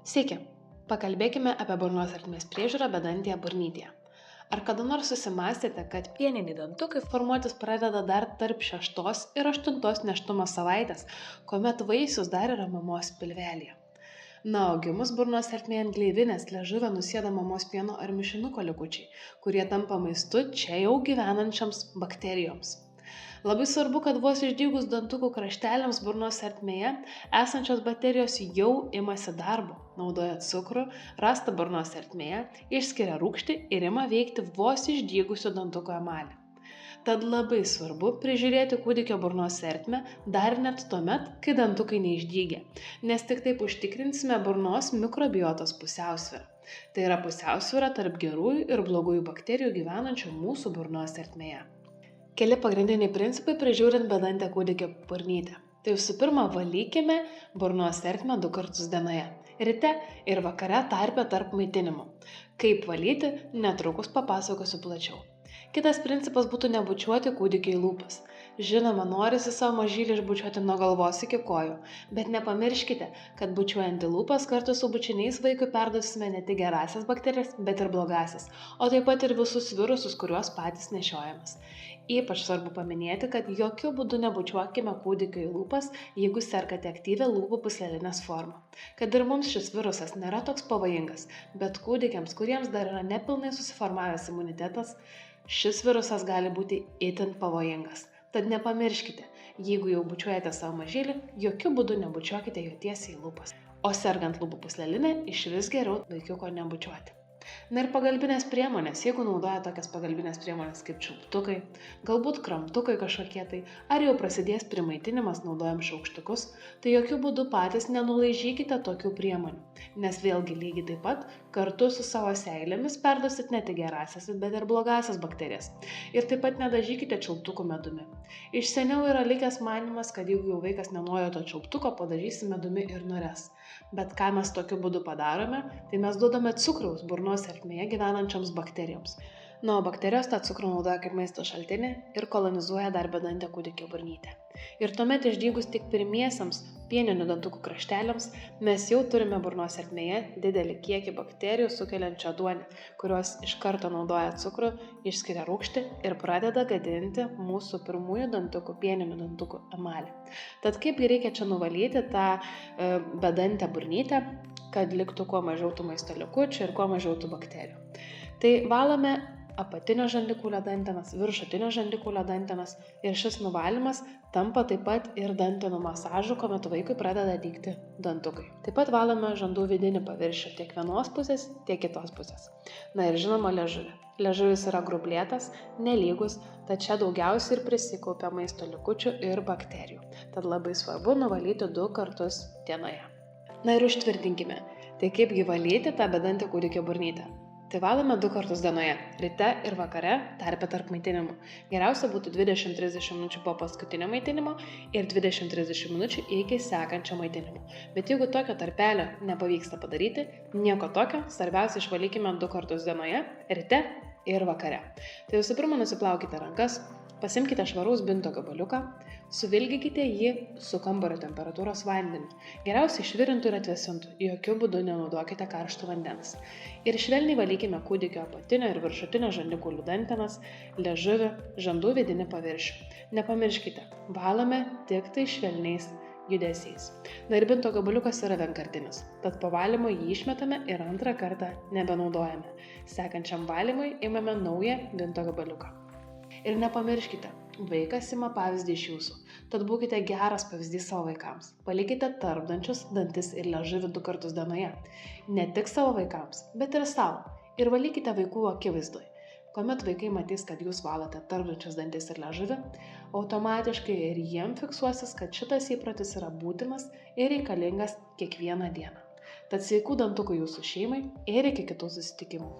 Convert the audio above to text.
Sveiki, pakalbėkime apie burnos ertmės priežiūrą bedantėje burnytėje. Ar kada nors susimąstėte, kad pieniniai dantukai formuotis pradeda dar tarp 6 ir 8 nėštumo savaitės, kuomet vaisius dar yra mamos pilvelyje? Na, o gimus burnos ertmėje ant gleivinės liežuvio nusėda mamos pieno ar mišinuko likučiai, kurie tampa maistu čia jau gyvenančiams bakterijoms. Labai svarbu, kad vos išdygus dantukų krašteliams burnos ertmėje esančios bakterijos jau imasi darbo, naudoja cukrų, rastą burnos ertmėje, išskiria rūgštį ir ima veikti vos išdygusių dantukų emalį. Tad labai svarbu prižiūrėti kūdikio burnos ertmę dar net tuomet, kai dantukai neišdygę, nes tik taip užtikrinsime burnos mikrobiotos pusiausvyrą. Tai yra pusiausvyra tarp gerųjų ir blogųjų bakterijų gyvenančių mūsų burnos ertmėje. Keli pagrindiniai principai prižiūrint bedantę kūdikio burnytę. Tai visų pirma, valykime burnos ertmę 2 kartus dienoje. Ryte ir vakare tarpe tarp maitinimų. Kaip valyti, netrukus papasakosiu plačiau. Kitas principas būtų nebučiuoti kūdikio į lūpas. Žinoma, norisi savo mažylį išbučiuoti nuo galvos iki kojų, bet nepamirškite, kad bučiuojant į lūpas kartu su bučiniais vaikui perduosime ne tik gerasias bakterijas, bet ir blogasias, o taip pat ir visus virusus, kuriuos patys nešiojamės. Ypač svarbu paminėti, kad jokių būdų nebučiuokime kūdikio į lūpas, jeigu sergate aktyvią lūpų pūslelinės formą. Kad ir mums šis virusas nėra toks pavojingas, bet kūdikiams, kuriems dar yra nepilnai susiformavęs imunitetas, šis virusas gali būti itin pavojingas. Tad nepamirškite, jeigu jau bučiuojate savo mažylį, jokių būdų nebučiuokite jo tiesiai į lūpas. O sergant lūpų pūslelinę, išvis geriau vaikiuko nebučiuoti. Na ir pagalbinės priemonės, jeigu naudoja tokias pagalbinės priemonės kaip čiulptukai, galbūt kramtukai kažkokie tai, ar jau prasidės primaitinimas naudojam šaukštukus, tai jokių būdų patys nenulaižykite tokių priemonių, nes vėlgi lygiai taip pat kartu su savo seilėmis perduosit ne tik gerasias, bet ir blogasias bakterijas. Ir taip pat nedažykite čiulptukų medumi. Iš seniau yra likęs manymas, kad jeigu jau vaikas nenori to čiulptuko, padažysi medumi ir nures. Bet ką mes tokiu būdu padarome, tai mes duodame cukraus burnos ertmėje gyvenančioms bakterijoms. Na, o bakterijos tą cukrų naudoja kaip maisto šaltinį ir kolonizuoja dar bedantę kūdikio burnytę. Ir tuomet išdygus tik pirmiesiams pieninių dantukų krašteliams, mes jau turime burnos ertmėje didelį kiekį bakterijų sukeliančią duonį, kurios iš karto naudoja cukrų, išskiria rūgštį ir pradeda gadinti mūsų pirmųjų dantukų, pieninių dantukų emalį. Tad kaipgi reikia čia nuvalyti tą bedantę burnytę, kad liktų kuo mažiau tų maisto likučių ir kuo mažiau tų bakterijų. Tai valome apatinio žandikaulio dantenas, viršutinio žandikaulio dantenas ir šis nuvalymas tampa taip pat ir dantenų masažu, kuomet vaikui pradeda dygti dantukai. Taip pat valome žandų vidinį paviršių tiek vienos pusės, tiek kitos pusės. Na ir žinoma liežuvį. Liežuvis yra grublėtas, nelygus, tad čia daugiausiai ir prisikaupia maisto likučių ir bakterijų. Tad labai svarbu nuvalyti 2 kartus dienoje. Na ir užtvirtinkime, tai kaipgi valyti tą bedantę kūdikio burnytę. Tai valome 2 kartus dienoje, ryte ir vakare, tarpe tarp maitinimų. Geriausia būtų 20-30 minučių po paskutinio maitinimo ir 20-30 minučių iki sekančio maitinimo. Bet jeigu tokio tarpelio nepavyksta padaryti, nieko tokio, svarbiausia išvalykime 2 kartus dienoje, ryte ir vakare. Tai visų pirma nusiplaukite rankas, pasimkite švaraus binto gabaliuką, suvilgykite jį su kambario temperatūros vandeniu. Geriausiai švirintų ir atvėsintų, jokių būdų nenaudokite karšto vandens. Ir švelniai valykime kūdikio apatinio ir viršutinio žandikaulių dantenas, liežuvį, žandų vidinį paviršių. Nepamirškite, valome tik tai švelniais judesiais. Na ir binto gabaliukas yra vienkartinis, tad po valymo jį išmetame ir antrą kartą nebenaudojame. Sekančiam valymui imame naują binto gabaliuką. Ir nepamirškite, vaikas ima pavyzdį iš jūsų, tad būkite geras pavyzdys savo vaikams. Palikite tarpdančius dantis ir liežuvį 2 kartus dienoje. Ne tik savo vaikams, bet ir savo. Ir valykite vaikų akivaizdoje. Kuomet vaikai matys, kad jūs valote tarpdančius dantis ir liežuvį, automatiškai ir jiem fiksuosis, kad šitas įprotis yra būtinas ir reikalingas kiekvieną dieną. Tad sveikų dantukų jūsų šeimai ir iki kitų susitikimų.